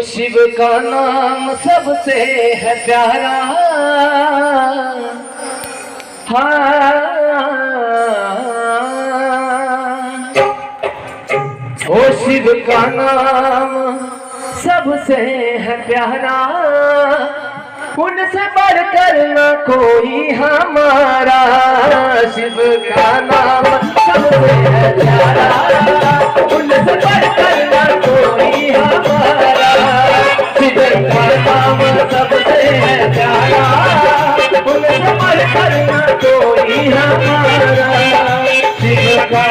शिव का नाम सबसे है प्यारा। हाँ, ओ शिव का नाम सबसे है प्यारा, उनसे बढ़कर न कोई हमारा। शिव का नाम सबसे है प्यारा, उनसे बढ़कर न कोई हमारा। शिव का नाम सबसे है प्यारा, उनसे बढ़कर न कोई हमारा। शिव का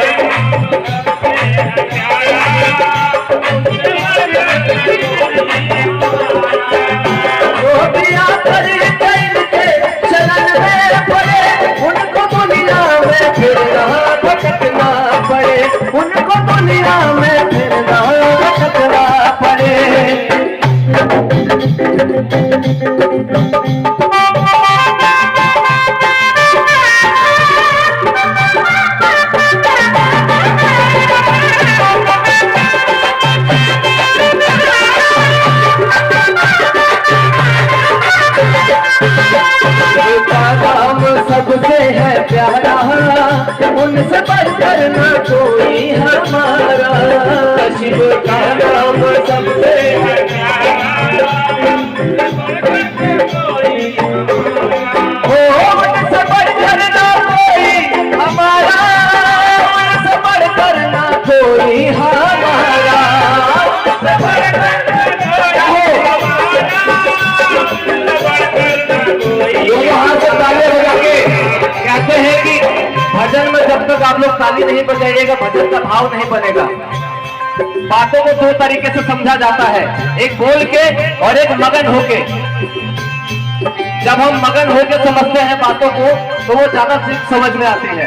उनको दुनिया में फिर ना भटकना पड़े। सबसे है प्यारा, उनसे बढ़कर न कोई हमारा। शिव का नाम सबसे है प्यारा, उनसे बढ़कर न कोई हमारा। उनसे बढ़कर न कोई हमारा। कहते हैं कि भजन में जब तक आप लोग ताली नहीं बजाइएगा भजन का भाव नहीं बनेगा। बातों को दो तरीके से समझा जाता है, एक बोल के और एक मगन होके। जब हम मगन होके समझते हैं बातों को तो वो ज्यादा समझ में आती है।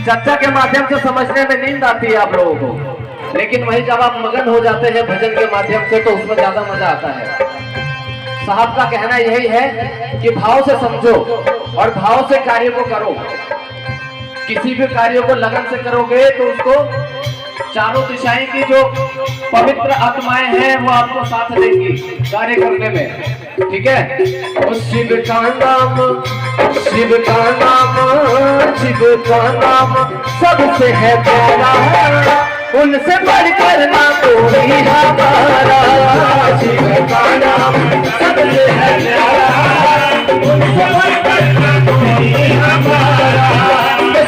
चर्चा के माध्यम से समझने में नींद आती है आप लोगों को, लेकिन वही जब आप मगन हो जाते हैं भजन के माध्यम से तो उसमें ज्यादा मजा आता है। साहब का कहना यही है कि भाव से समझो और भाव से कार्य को करो। किसी भी कार्य को लगन से करोगे तो उसको चारों दिशाएं की जो पवित्र आत्माएं हैं वो आपको साथ देंगी कार्य करने में। ठीक है, उस शिव का नाम, शिव का नाम, शिव का नाम सबसे है प्यारा, उनसे बढ़कर ना कोई हमारा। शिव का नाम सबसे है प्यारा, उनसे बढ़कर ना कोई हमारा।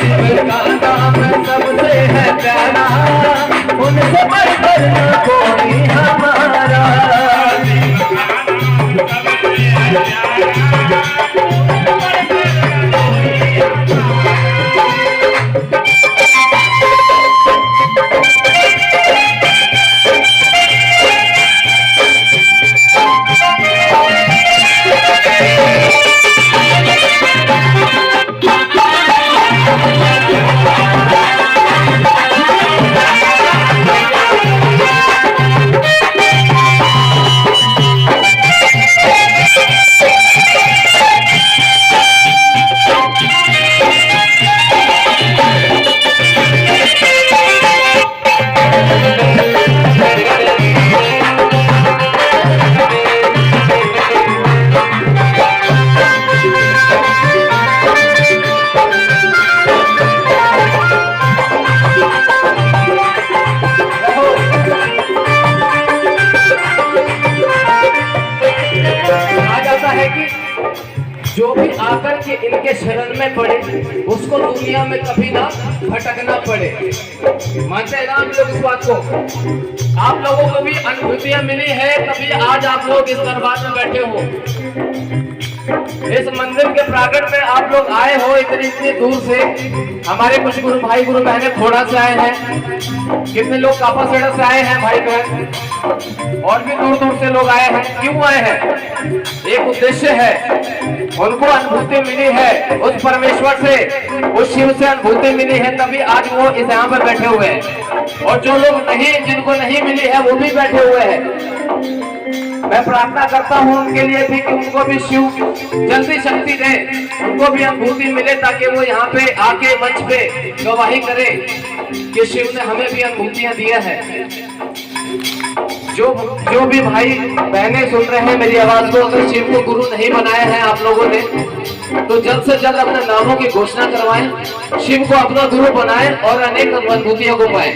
शिव का नाम सबसे है प्यारा, उनसे बढ़कर ना कोई हमारा। जो भी आकर के इनके शरण में पड़े उसको दुनिया में कभी ना भटकना पड़े। मानते हैं ना आप लोग इस बात को? आप लोगों को भी अनुभूतियां मिली है तभी आज आप लोग इस दरबार में बैठे हो। इस मंदिर के प्रांगण में आप लोग आए हो इतनी दूर से। हमारे कुछ गुरु भाई गुरु बहने खोड़ा से आए हैं, कितने लोग कापासेड़ा से आए हैं भाई बहन, और भी दूर दूर से लोग आए हैं। क्यों आए हैं? एक उद्देश्य है, उनको अनुभूति मिली है उस परमेश्वर से, उस शिव से अनुभूति मिली है तभी आज वो इस यहाँ पर बैठे हुए हैं। और जो लोग नहीं, जिनको नहीं मिली है वो भी बैठे हुए हैं। मैं प्रार्थना करता हूँ उनके लिए भी कि उनको भी शिव जल्दी शक्ति दे उनको भी अनुभूति मिले, ताकि वो यहाँ पे आके मंच पे गवाही करे कि शिव ने हमें भी अनुभूतियां दिया है। जो भी भाई बहनें सुन रहे हैं मेरी आवाज को, अगर शिव को गुरु नहीं बनाया है आप लोगों ने, तो जल्द से जल्द अपने नामों की घोषणा करवाएं, शिव को अपना गुरु बनाएं और अनेक अनुभूतियों को पाएं।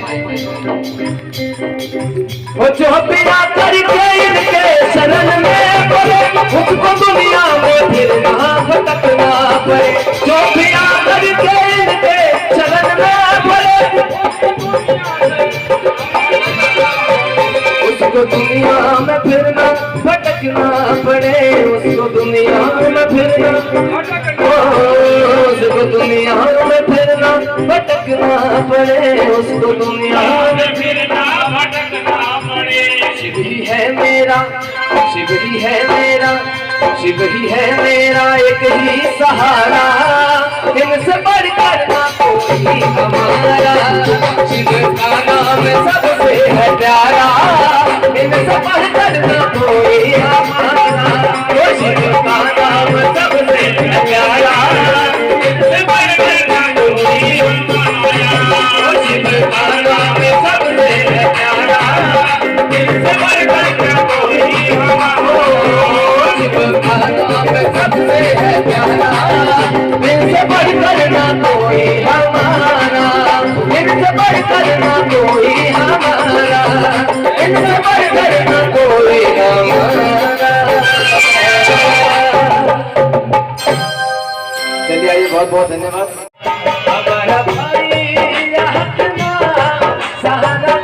वो जो बिना करके इनके शरण में पड़े, उसको दुनिया में फिर ना भटकना पड़े। जो बिना करके इनके शरण में पड़े, उसको दुनिया में फिर ना भटकना पड़े। उसको दुनिया में फिर ना उसको दुनिया में फिर ना भटकना पड़े। उसको दुनिया में फिर ना भटकना पड़े। शिव ही है मेरा, शिव ही है मेरा, शिव ही है मेरा एक ही सहारा, इनसे बढ़कर ना कोई हमारा। शिव का नाम सबसे है प्यारा, इनसे बढ़कर ना कोई हमारा। शिव का नाम सबसे है प्यारा, इनसे बढ़कर ना कोई हमारा। शिव का नाम सबसे है प्यारा, इनसे बढ़कर ना कोई हमारा। शिव का नाम सबसे है प्यारा, इनसे बढ़कर ना कोई हमारा। इनसे बढ़कर ना कोई हमारा, इनसे बढ़कर ना कोई हमारा। चलिए आइए, बहुत बहुत धन्यवाद। हमारा भाई हकना सहारा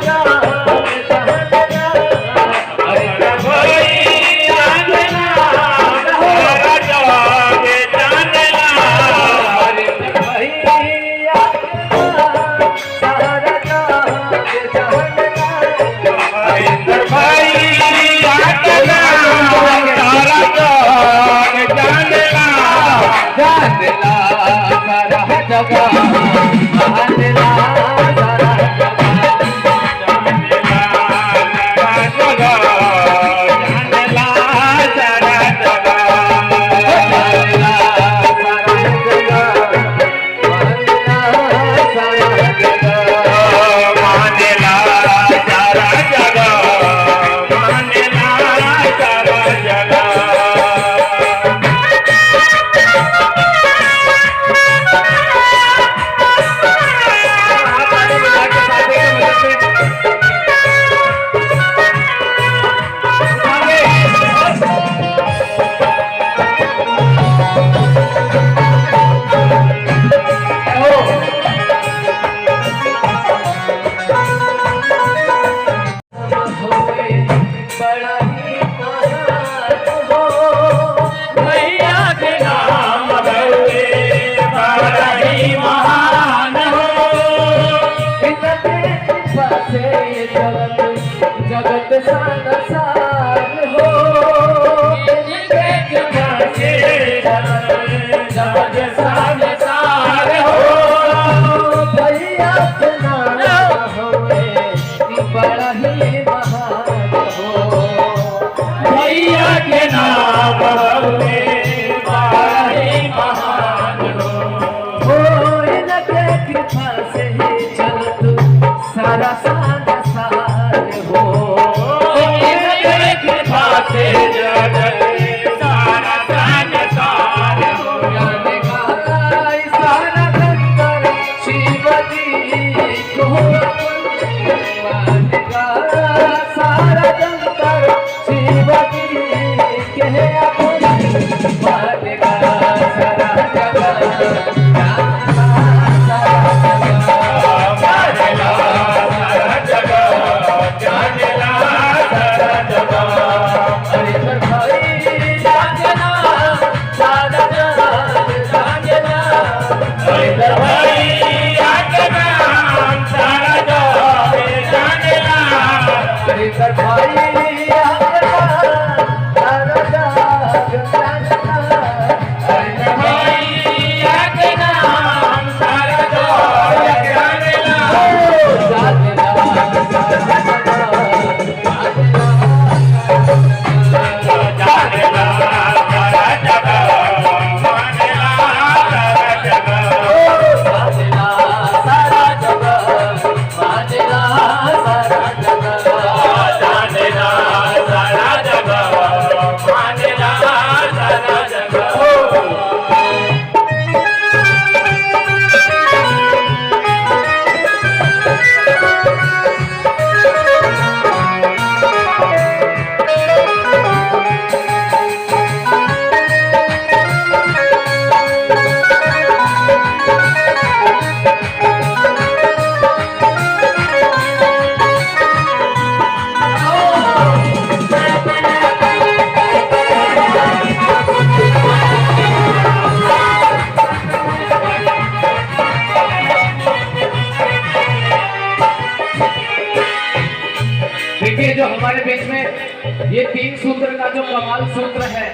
देखिए जो हमारे बीच में ये 3 सूत्र का जो कमाल सूत्र है,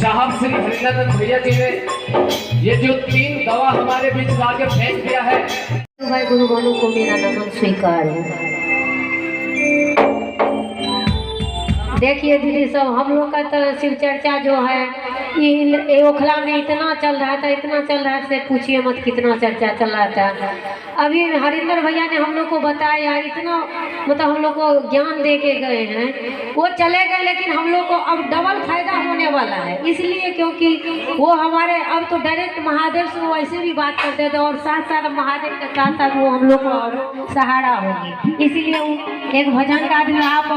साहब श्री हरिनाथ भैया जी ने ये जो 3 दवा हमारे बीच लाके फेंक दिया है। भाई गुरु भानु को मेरा नमन स्वीकार है। देखिए दीदी सब, हम लोग का तो शिव चर्चा जो है ये ओखला में इतना चल रहा था, इतना चल रहा था, पूछिए मत कितना चर्चा चल रहा था। अभी हरिंदर भैया ने हम लोग को बताया, इतना मतलब हम लोग को ज्ञान दे के गए हैं। वो चले गए लेकिन हम लोग को अब डबल फायदा होने वाला है, इसलिए क्योंकि वो हमारे अब तो डायरेक्ट महादेव से वैसे भी बात करते थे और साथ साथ महादेव के साथ साथ वो हम लोग को सहारा होगी। इसलिए एक भजन का दिन आप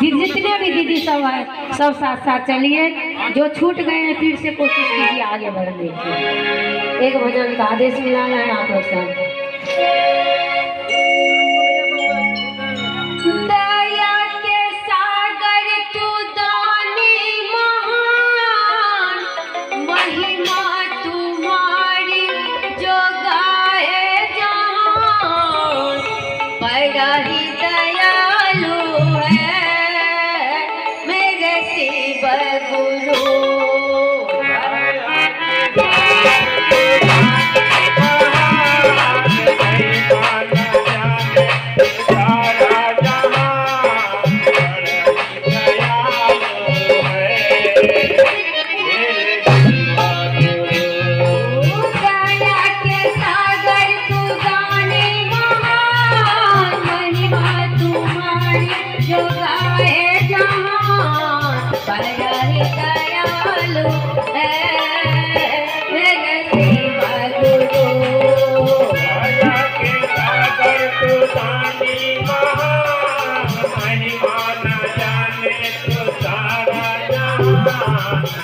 जितने भी दीदी सब है सब साथ साथ चलिए, जो छूट गए हैं फिर से कोशिश कीजिए आगे बढ़ने की। एक भजन का आदेश मिला है आप लोग सब। दया के सागर तू दानी महान, महिमा तुम्हारी जो गाए जहान, बड़ा ही दयालु है मेरे शिव गुरु।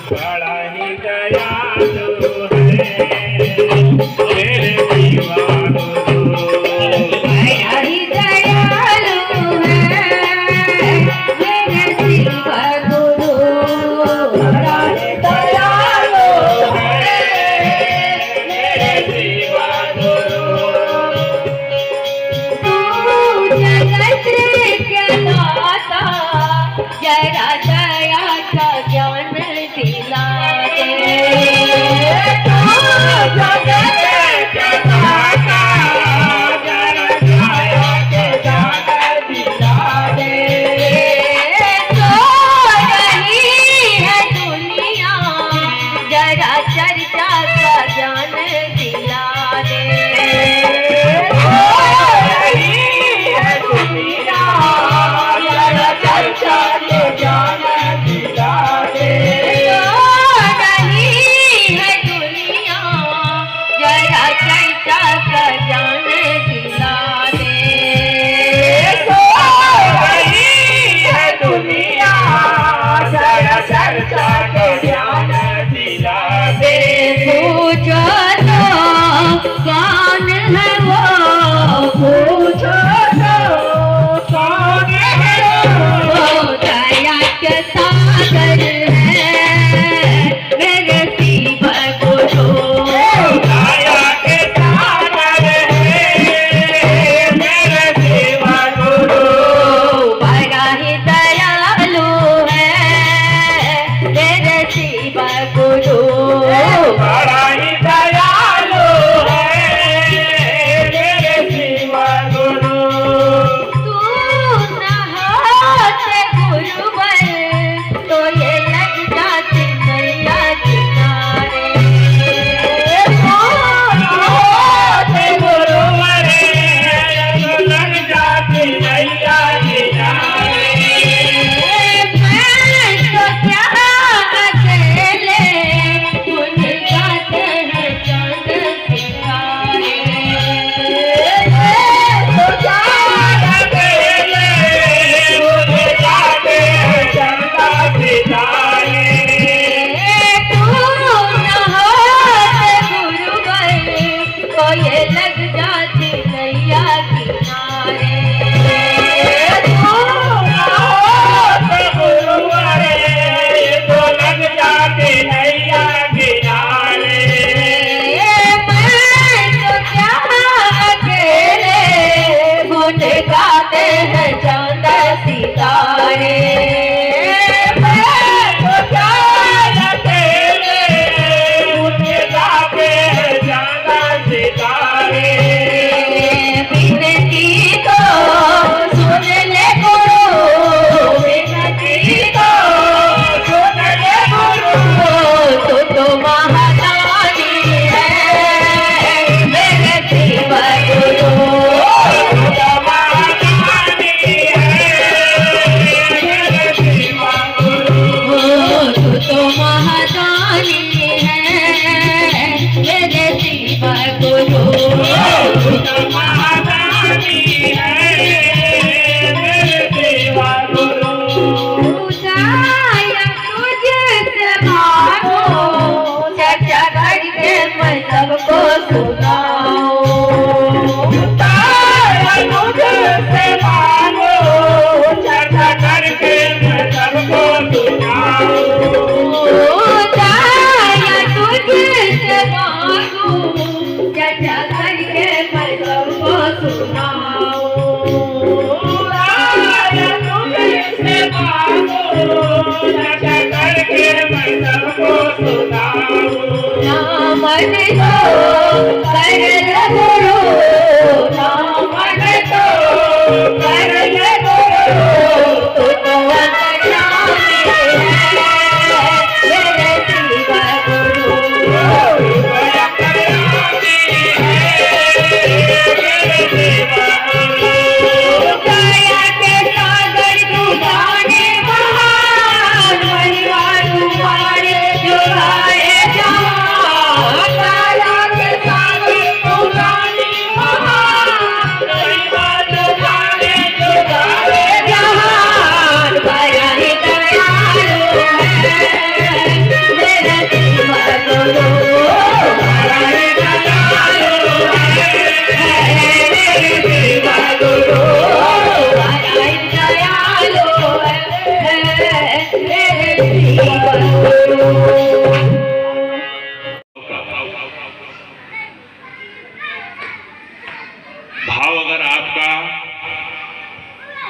बड़ा ही दयालु है मेरे दीवानो, बड़ा ही दयालु है मेरे शिव गुरु, बड़ा ही दयालु है मेरे शिव गुरु। तू जगत के दाता जरा दया का ज्ञान दिला दे, जगत के दाता जरा दया के ज्ञान दिला दे। तो रही है दुनिया जरा चर्चा का ज्ञान दिला दे, तो रही है दुनिया जरा चर्चा के ज्ञान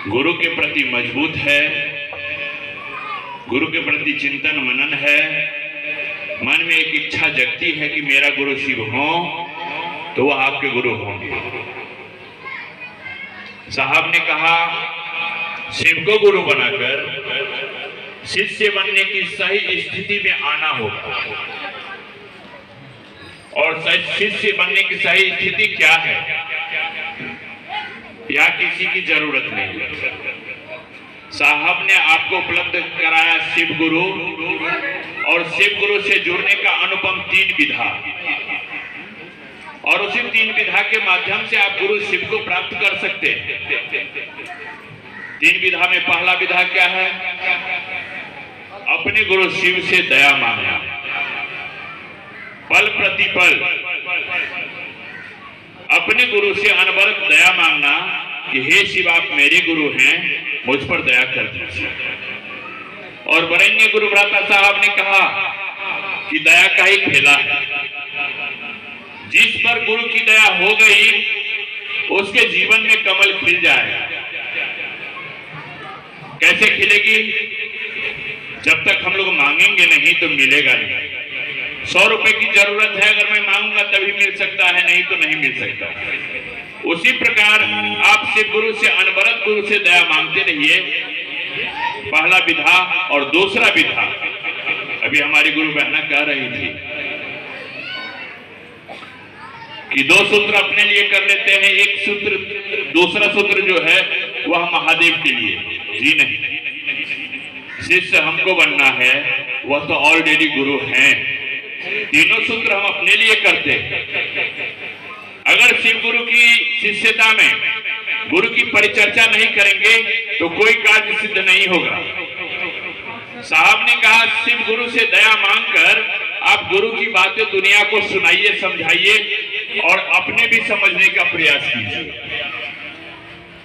गुरु के प्रति मजबूत है, गुरु के प्रति चिंतन मनन है, मन में एक इच्छा जगती है कि मेरा गुरु शिव हो तो वह आपके गुरु होंगे। साहब ने कहा शिव को गुरु बनाकर शिष्य बनने की सही स्थिति में आना होगा। और शिष्य बनने की सही स्थिति क्या है? या किसी की जरूरत नहीं है। साहब ने आपको उपलब्ध कराया शिव गुरु, और शिव गुरु से जुड़ने का अनुपम 3 विधा, और उसी 3 विधा के माध्यम से आप गुरु शिव को प्राप्त कर सकते हैं। 3 विधा में पहला विधा क्या है? अपने गुरु शिव से दया मांगना, पल प्रतिपल अपने गुरु से अनवरत दया मांगना कि हे शिव आप मेरे गुरु हैं, मुझ पर दया कर दीजिए। और वरेण्य गुरु भ्राता साहब ने कहा कि दया का ही खेला है, जिस पर गुरु की दया हो गई उसके जीवन में कमल खिल जाएगा। कैसे खिलेगी? जब तक हम लोग मांगेंगे नहीं तो मिलेगा नहीं। 100 रुपए की जरूरत है, अगर मैं मांगूंगा तभी मिल सकता है, नहीं तो नहीं मिल सकता। उसी प्रकार आप शिव गुरु से अनवरत गुरु से दया मांगते रहिए, पहला विधा। और दूसरा विधा अभी हमारी गुरु बहना कह रही थी कि 2 सूत्र अपने लिए कर लेते हैं, एक सूत्र, दूसरा सूत्र जो है वह महादेव के लिए। जी नहीं, शिष्य हमको बनना है, वह तो ऑलरेडी गुरु हैं। तीनों सूत्र हम अपने लिए करते हैं। अगर शिव गुरु की शिष्यता में गुरु की परिचर्चा नहीं करेंगे तो कोई कार्य सिद्ध नहीं होगा। साहब ने कहा शिव गुरु से दया मांगकर आप गुरु की बातें दुनिया को सुनाइए, समझाइए और अपने भी समझने का प्रयास कीजिए।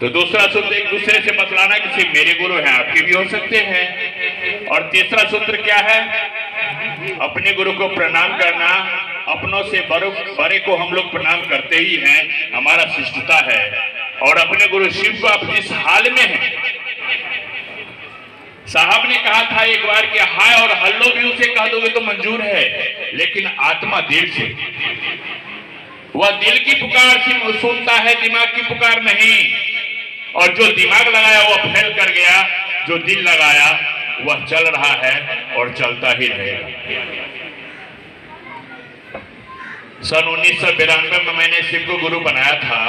तो दूसरा सूत्र एक दूसरे से बतलाना कि सिर्फ मेरे गुरु हैं, आपके भी हो सकते हैं। और तीसरा सूत्र क्या है? अपने गुरु को प्रणाम करना। अपनों से बड़े को हम लोग प्रणाम करते ही हैं, हमारा शिष्टता है। और अपने गुरु शिव को आप जिस हाल में हैं, साहब ने कहा था एक बार कि हाय और हल्लो भी उसे कह दोगे तो मंजूर है, लेकिन आत्मा दिल से, वह दिल की पुकार से सुनता है, दिमाग की पुकार नहीं। और जो दिमाग लगाया वह फेल कर गया, जो दिल लगाया वह चल रहा है और चलता ही रहेगा। सन 1992 में मैंने शिव को गुरु बनाया था,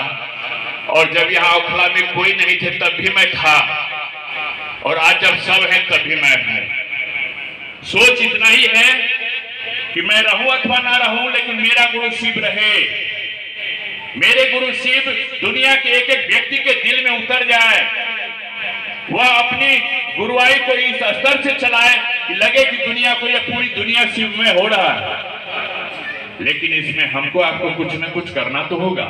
और जब यहाँ ओखला में कोई नहीं थे तब भी मैं था, और आज जब सब है तब भी मैं हूं। सोच इतना ही है कि मैं रहूं अथवा ना रहूं, लेकिन मेरा गुरु शिव रहे। मेरे गुरु शिव दुनिया के एक एक व्यक्ति के दिल में उतर जाए, वह अपनी गुरुआई को इस स्तर से चलाए कि लगे कि दुनिया को, यह पूरी दुनिया शिव में हो रहा है। लेकिन इसमें हमको आपको कुछ न कुछ करना तो होगा,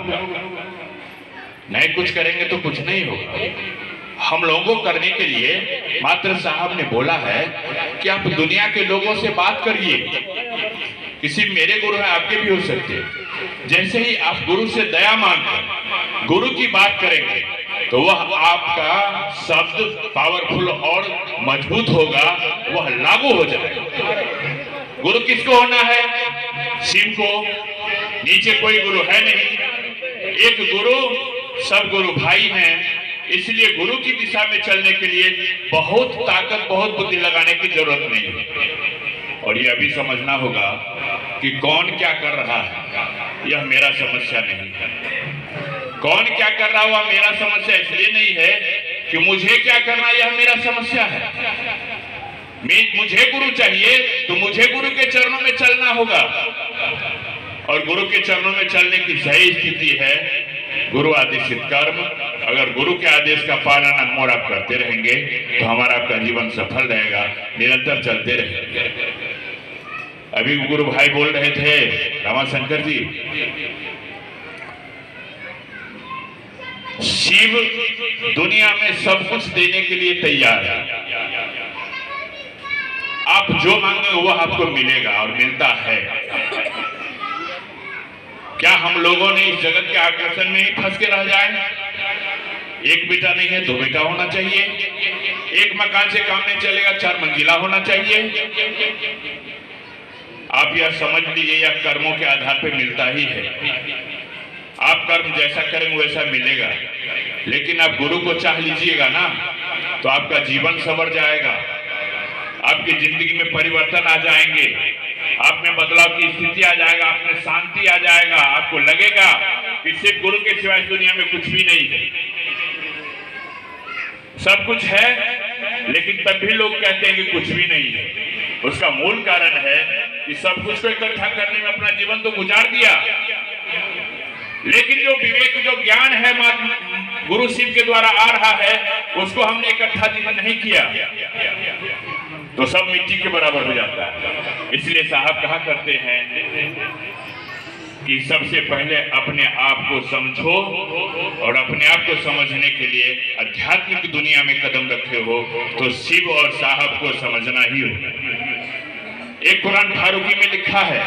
नहीं कुछ करेंगे तो कुछ नहीं होगा। हम लोगों को करने के लिए मात्र साहब ने बोला है कि आप दुनिया के लोगों से बात करिए। किसी मेरे गुरु हैं, आपके भी हो सकते हैं। जैसे ही आप गुरु से दया मांगकर गुरु की बात करेंगे तो वह आपका शब्द पावरफुल और मजबूत होगा, वह लागू हो जाएगा। गुरु किसको होना है? शिव को। नीचे कोई गुरु है नहीं, एक गुरु, सब गुरु भाई हैं। इसलिए गुरु की दिशा में चलने के लिए बहुत ताकत, बहुत बुद्धि लगाने की जरूरत नहीं है। और यह भी समझना होगा कि कौन क्या कर रहा है यह मेरा समस्या नहीं है। कौन क्या कर रहा हुआ मेरा समस्या इसलिए नहीं है कि मुझे क्या करना यह मेरा समस्या है। मुझे गुरु चाहिए तो मुझे गुरु के चरणों में चलना होगा, और गुरु के चरणों में चलने की सही स्थिति है गुरु आदेशित कर्म। अगर गुरु के आदेश का पालन अनमोल आप करते रहेंगे तो हमारा आपका जीवन सफल रहेगा, निरंतर चलते रहेंगे। अभी गुरु भाई बोल रहे थे रामाशंकर जी, शिव दुनिया में सब कुछ देने के लिए तैयार है। आप जो मांगे वह आपको मिलेगा और मिलता है। क्या हम लोगों ने इस जगत के आकर्षण में ही फंस के रह जाए? एक बेटा नहीं है 2 बेटा होना चाहिए, एक मकान से काम नहीं चलेगा 4 मंजिला होना चाहिए। आप यह समझ लीजिए, यह कर्मों के आधार पर मिलता ही है। आप कर्म जैसा करेंगे वैसा मिलेगा, लेकिन आप गुरु को चाह लीजिएगा ना तो आपका जीवन संवर जाएगा, आपकी जिंदगी में परिवर्तन आ जाएंगे, आप में बदलाव की स्थिति आ जाएगा, आप में शांति आ जाएगा। आपको लगेगा कि सिर्फ गुरु के सिवाय दुनिया में कुछ भी नहीं है। सब कुछ है लेकिन तब भी लोग कहते हैं कि कुछ भी नहीं है। उसका मूल कारण है कि सब कुछ को इकट्ठा करने में अपना जीवन तो गुजार दिया, लेकिन जो विवेक, जो ज्ञान है गुरु शिव के द्वारा आ रहा है, उसको हमने इकट्ठा नहीं किया तो सब मिट्टी के बराबर हो जाता है। इसलिए साहब कहा करते हैं कि सबसे पहले अपने आप को समझो, और अपने आप को समझने के लिए आध्यात्मिक दुनिया में कदम रखे हो तो शिव और साहब को समझना ही हो। एक कुरान फारूकी में लिखा है,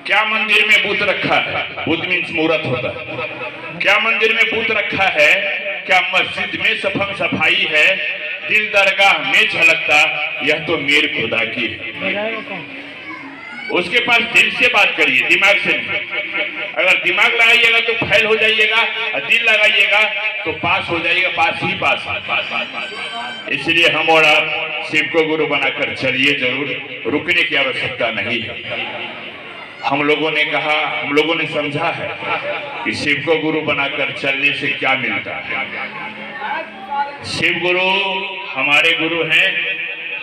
क्या मंदिर में बूत रखा है, बूत मीन्स मूर्त होता है, क्या मंदिर में बूत रखा है, क्या मस्जिद में सफाई है, दिल दरगाह में झलकता, यह तो मेरे खुदा की है। उसके पास दिल से बात करिए, दिमाग से नहीं। अगर दिमाग लगाइएगा तो फैल हो जाइएगा, और दिल लगाइएगा तो पास हो जाइएगा, पास ही पास। इसलिए हम और आप शिव को गुरु बनाकर चलिए, जरूर रुकने की आवश्यकता नहीं है। हम लोगों ने कहा, हम लोगों ने समझा है कि शिव को गुरु बनाकर चलने से क्या मिलता है। शिव गुरु हमारे गुरु हैं,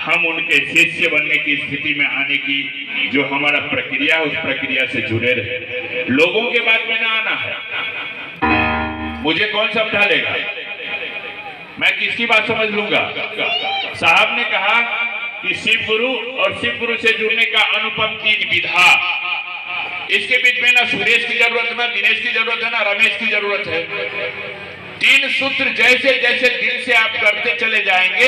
हम उनके शिष्य बनने की स्थिति में आने की जो हमारा प्रक्रिया है, उस प्रक्रिया से जुड़े रहे। लोगों के बात में ना आना है। मुझे कौन समझा लेगा, मैं किसकी बात समझ लूंगा। साहब ने कहा कि शिव गुरु और शिव गुरु से जुड़ने का अनुपम 3 विधा। इसके बीच में ना सुरेश की जरूरत है, ना दिनेश की जरूरत है, ना रमेश की जरूरत है। 3 सूत्र जैसे जैसे दिल से आप करते चले जाएंगे,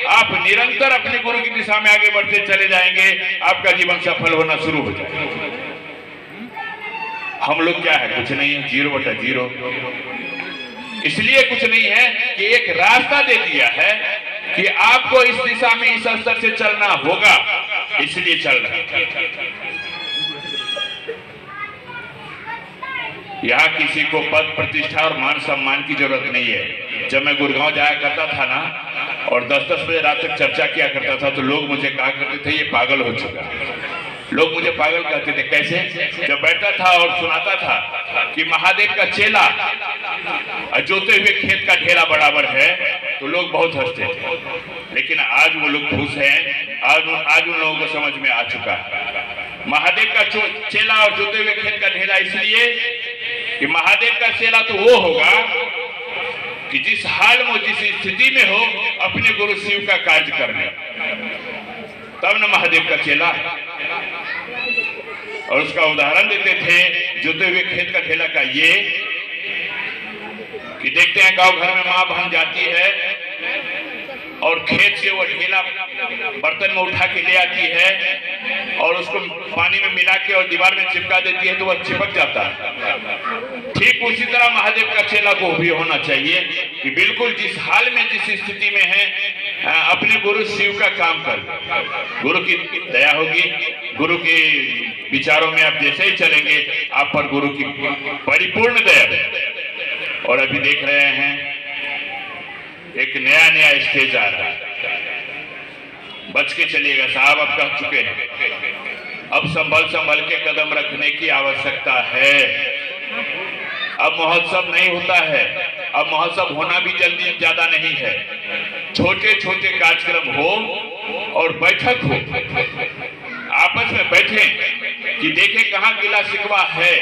आप निरंतर अपने गुरु की दिशा में आगे बढ़ते चले जाएंगे, आपका जीवन सफल होना शुरू हो जाएगा। हम लोग क्या है, कुछ नहीं है, 0/0। इसलिए कुछ नहीं है कि एक रास्ता दे दिया है कि आपको इस दिशा में, इस स्तर से चलना होगा, इसलिए चल रहा है। यहाँ किसी को पद प्रतिष्ठा और मान सम्मान की जरूरत नहीं है। जब मैं गुड़गांव जाया करता था ना, और 10-10 बजे रात तक चर्चा किया करता था, तो लोग मुझे कहा करते थे ये पागल हो चुका। लोग मुझे पागल कहते थे। कैसे? जब बैठता था और सुनाता था कि महादेव का चेला जोते हुए खेत का ढेला बराबर है, तो लोग बहुत हंसते थे। लेकिन आज वो लोग खुश हैं, आज उन लोगों को समझ में आ चुका है। महादेव का चेला और जोते हुए खेत का ढेला इसलिए कि महादेव का चेला तो वो होगा कि जिस हाल में, जिस स्थिति में हो, अपने गुरु शिव का कार्य करने, तब न महादेव का चेला। और उसका उदाहरण देते थे जोते हुए खेत का ढेला का ये कि देखते हैं गांव घर में माँ बहन जाती है और खेत से वो ढेला बर्तन में उठा के ले आती है और उसको पानी में मिला के और दीवार में चिपका देती है, तो वह चिपक जाता है। ठीक उसी तरह महादेव का चेला को भी होना चाहिए कि बिल्कुल जिस हाल में, जिस स्थिति में है, अपने गुरु शिव का काम कर। गुरु की दया होगी, गुरु के विचारों में आप जैसे ही चलेंगे, आप पर गुरु की परिपूर्ण दया। और अभी देख रहे हैं एक नया स्टेज आ रहा है, बच के चलिएगा। साहब अब कह चुके हैं, अब संभल के कदम रखने की आवश्यकता है। अब महोत्सव नहीं होता है, अब महोत्सव होना भी जल्दी ज्यादा नहीं है। छोटे छोटे कार्यक्रम हो और बैठक हो, आपस में बैठे कि देखें कहाँ गिला शिकवा है,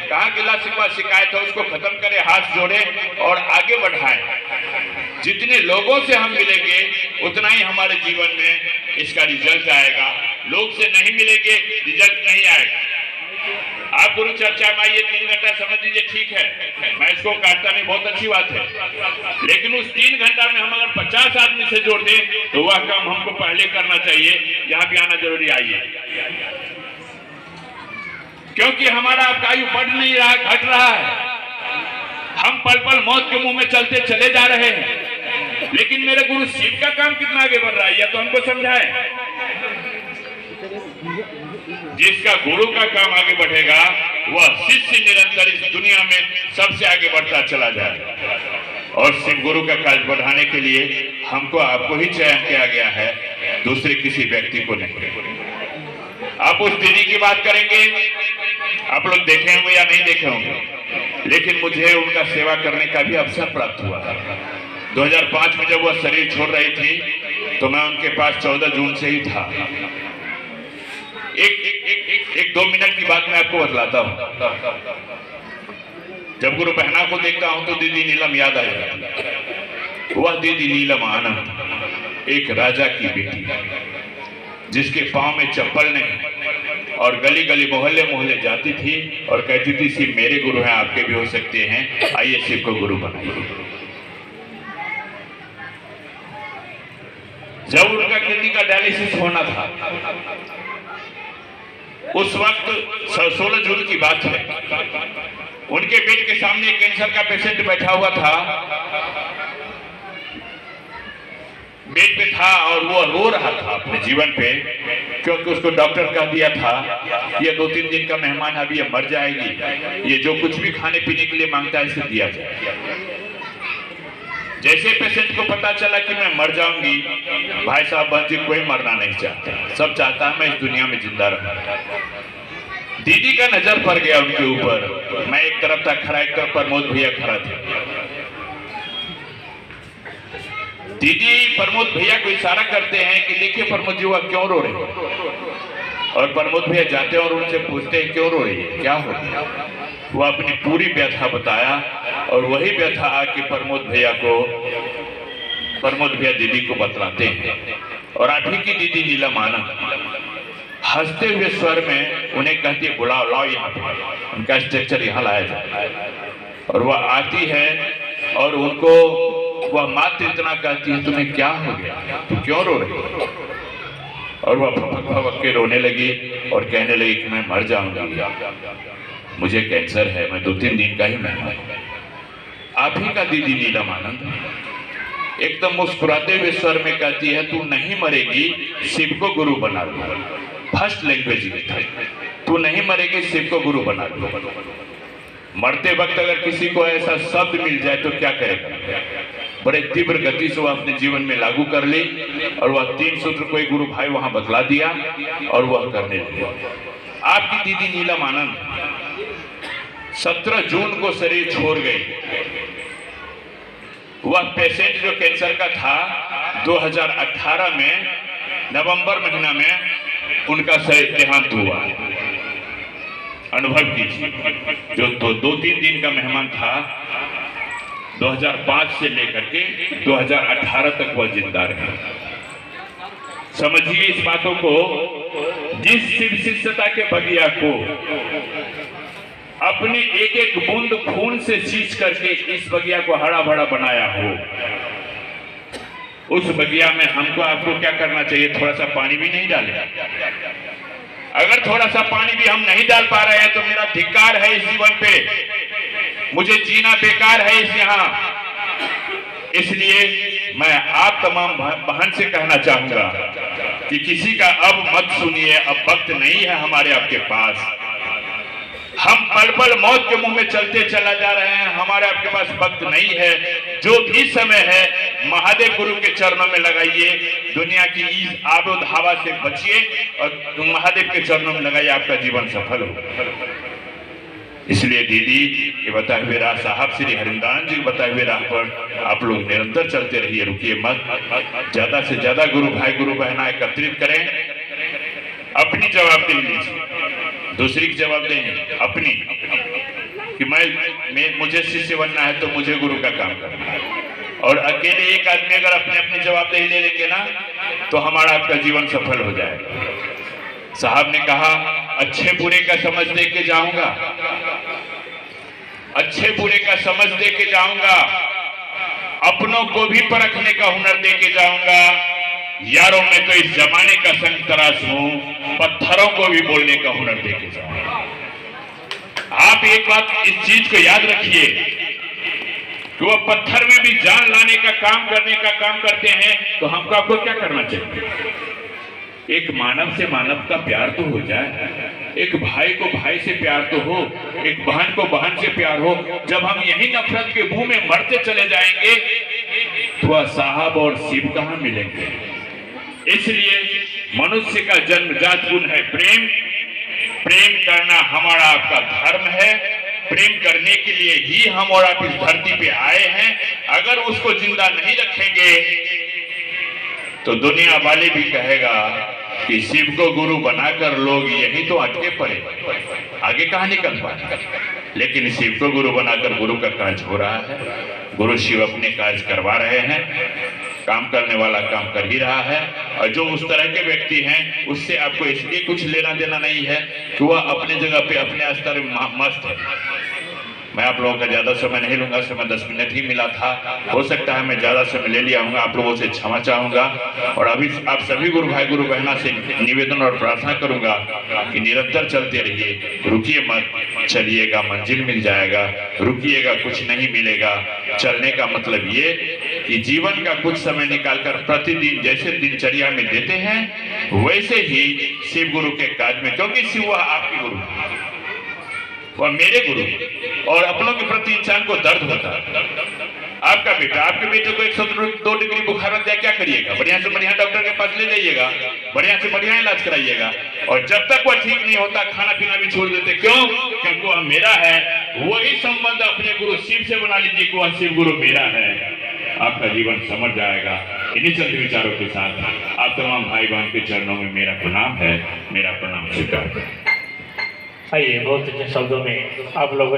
कहाँ गिला शिकवा शिकायत है, उसको खत्म करें, हाथ जोड़े और आगे बढ़ाएं। जितने लोगों से हम मिलेंगे उतना ही हमारे जीवन में इसका रिजल्ट आएगा। लोग से नहीं मिलेंगे, रिजल्ट नहीं आएगा। आप गुरु चर्चा में आइए, 3 घंटा समझ लीजिए, ठीक है, मैं इसको काटता नहीं, बहुत अच्छी बात है। लेकिन उस 3 घंटा में हम अगर 50 आदमी से जोड़ दें तो वह काम हमको पहले करना चाहिए। यहाँ भी आना जरूरी, आइए, क्योंकि हमारा आयु बढ़ नहीं रहा, घट रहा है। हम पल पल मौत के मुंह में चलते चले जा रहे हैं, लेकिन मेरे गुरु शिव का काम कितना आगे बढ़ रहा है, यह तो हमको समझाए। जिसका गुरु का काम आगे बढ़ेगा वह शिष्य निरंतर इस दुनिया में सबसे आगे बढ़ता चला जाए। और शिव गुरु का कार्य बढ़ाने के लिए हमको आपको ही चयन किया गया है, दूसरे किसी व्यक्ति को नहीं। आप उस दीदी की बात करेंगे, आप लोग देखे होंगे या नहीं देखे होंगे, लेकिन मुझे उनका सेवा करने का भी अवसर प्राप्त हुआ। 2005 में जब वह शरीर छोड़ रही थी तो मैं उनके पास 14 जून से ही था। एक 2 मिनट की बात मैं आपको बतलाता हूँ। जब गुरु बहना को देखता हूं तो दीदी नीलम याद आ जाती है। वह दीदी नीलम आनंद एक राजा की बेटी, जिसके पांव में चप्पल नहीं और गली गली मोहल्ले मोहल्ले जाती थी और कहती थी शिव मेरे गुरु हैं, आपके भी हो सकते हैं, आइए शिव को गुरु बनाइए। जब उनका किडनी का डायलिसिस होना था उस वक्त 16 जून की बात है, उनके बेड के सामने कैंसर का पेशेंट बैठा हुआ था, बेड पे था और वो रो रहा था अपने जीवन पे, क्योंकि उसको डॉक्टर कह दिया था ये 2-3 दिन का मेहमान है, अभी ये मर जाएगी, ये जो कुछ भी खाने पीने के लिए मांगता है इसे दिया जाए। जैसे पेशेंट को पता चला कि मैं मर जाऊंगी, भाई साहब बंजी कोई मरना नहीं चाहता, सब चाहता है मैं इस दुनिया में जिंदा रहूं। दीदी का नजर पड़ गया उनके ऊपर, मैं एक तरफ था खड़ा, एक तरफ प्रमोद भैया खड़ा थे। दीदी प्रमोद भैया को इशारा करते हैं कि देखिए प्रमोद जी वह क्यों रो रहे हैं, और प्रमोद भैया जाते हैं और उनसे पूछते हैं क्यों रो रही है, क्या हो गया। वो अपनी पूरी व्यथा बताया और वही व्यथा आके प्रमोद भैया दीदी को बतलाते हैं। और आप ही की दीदी नीलम आनंद हंसते हुए स्वर में उन्हें कहती है बुलाओ, लाओ यहाँ पे, उनका स्ट्रक्चर यहाँ लाया जाए। और वह आती है और उनको वह मात्र इतना कहती है तुम्हें क्या हो गया, तुम क्यों रो रही हो। और वह भपक भपक के रोने लगी और कहने लगी कि मैं मर जाऊंगी, मुझे कैंसर है, मैं 2-3 दिन का ही मेहमान हूं। आप ही का दीदी नीलम आनंद एकदम मुस्कुराते हुए स्वर में कहती है तू नहीं मरेगी, शिव को गुरु बना लो। फर्स्ट लैंग्वेज में था, तू नहीं मरेगी, शिव को गुरु बना लो। मरते वक्त अगर किसी को ऐसा शब्द मिल जाए तो क्या करेगा। बड़े तीव्र गति से वह अपने जीवन में लागू कर ली और वह 3 सूत्र कोई गुरु भाई वहां बतला दिया और वह करने लगे। आपकी दीदी नीलम आनंद 17 जून को शरीर छोड़ गई। वह पेशेंट जो कैंसर का था 2018 में नवंबर महीना में उनका देहांत हुआ। अनुभव कीजिए, जो 2-3 दिन का मेहमान था 2005 से लेकर के 2018 तक वह जिंदा रहे। समझिए इस बातों को, जिस शिव शिष्यता के बगिया को अपने एक एक बूंद खून से सींच करके इस बगिया को हरा भरा बनाया हो, उस बगिया में हमको आपको क्या करना चाहिए, थोड़ा सा पानी भी नहीं डाले। अगर थोड़ा सा पानी भी हम नहीं डाल पा रहे हैं तो मेरा धिक्कार है इस जीवन पे, मुझे जीना बेकार है इस यहाँ। इसलिए मैं आप तमाम बहन से कहना चाहूंगा कि किसी का अब मत सुनिए, अब वक्त नहीं है हमारे आपके पास। हम पल पल मौत के मुंह में चलते चला जा रहे हैं, हमारे आपके पास वक्त नहीं है। जो भी समय है महादेव गुरु के चरणों में लगाइए, दुनिया की इस आबोद हवा से बचिए और महादेव के चरणों में लगाइए, आपका जीवन सफल हो। इसलिए दीदी के बताए हुए राह, साहब श्री हरिंदान जी बताए हुए राह पर आप लोग निरंतर चलते रहिए, रुकिए मत। ज्यादा से ज्यादा गुरु भाई गुरु बहना एकत्रित करें, अपनी जवाबदेही लीजिए, दूसरी की जवाबदेही अपनी, कि मुझे शिष्य बनना है तो मुझे गुरु का काम करना है। और अकेले एक आदमी अगर अपने अपनी जवाबदेही ले लेंगे ना तो हमारा आपका जीवन सफल हो जाएगा। साहब ने कहा अच्छे बुरे का समझ दे के जाऊंगा, अच्छे बुरे का समझ दे के जाऊंगा, अपनों को भी परखने का हुनर दे के जाऊंगा। यारों में तो इस जमाने का संग तराश हूं, पत्थरों को भी बोलने का हुनर दे के जाऊंगा। आप एक बात इस चीज को याद रखिए कि वो पत्थर में भी जान लाने का काम करने का काम करते हैं, तो हमको आपको क्या करना चाहिए? एक मानव से मानव का प्यार तो हो जाए, एक भाई को भाई से प्यार तो हो, एक बहन को बहन से प्यार हो। जब हम यही नफरत के मुंह में मरते चले जाएंगे तो साहब और शिव कहां मिलेंगे? इसलिए मनुष्य का जन्मजात गुण है प्रेम। प्रेम करना हमारा आपका धर्म है। प्रेम करने के लिए ही हम और आप इस धरती पे आए हैं। अगर उसको जिंदा नहीं रखेंगे तो दुनिया वाले भी कहेगा कि शिव को गुरु बनाकर लोग यही तो अटके पड़े, आगे कहां निकल पाए। लेकिन शिव को गुरु बनाकर गुरु का कार्य हो रहा है। गुरु शिव अपने कार्य करवा रहे हैं, काम करने वाला काम कर ही रहा है। और जो उस तरह के व्यक्ति हैं उससे आपको इसलिए कुछ लेना देना नहीं है कि वह अपने जगह पे अपने स्तर में मस्त है। मैं आप लोगों का ज्यादा समय नहीं लूंगा, समय 10 मिनट ही मिला था। हो सकता है मैं ज्यादा समय ले लिया हूंगा, आप लोगों से क्षमा चाहूंगा। और अभी आप सभी गुरु भाई गुरु बहना से निवेदन और प्रार्थना करूंगा कि निरंतर चलते रहिए, रुकिए मत, चलिएगा मंजिल मिल जाएगा। रुकिएगा कुछ नहीं मिलेगा। चलने का मतलब ये कि जीवन का कुछ समय निकालकर प्रतिदिन जैसे दिनचर्या में देते हैं वैसे ही शिव गुरु के कार्य में, क्योंकि शिव वह आपके गुरु और मेरे गुरु, और अपनों के प्रति इंसान को दर्द होता है। आपका बेटा, आपके बेटे को 102 डिग्री बुखार लग जाए, क्या करिएगा? बढ़िया से बढ़िया डॉक्टर के पास ले जाइएगा, बढ़िया से बढ़िया इलाज कराइएगा। और जब तक वह ठीक नहीं होता खाना पीना भी छोड़ देते। क्यों? क्योंकि वह मेरा है। वही संबंध अपने गुरु शिव से बना लीजिए कि वह शिव गुरु मेरा है। आपका जीवन समझ जाएगा। इन्हीं चंद विचारों के साथ आप तमाम भाई बहन के चरणों में मेरा प्रणाम है, मेरा प्रणाम स्वीकार करें। आइए बहुत अच्छे शब्दों में आप लोगों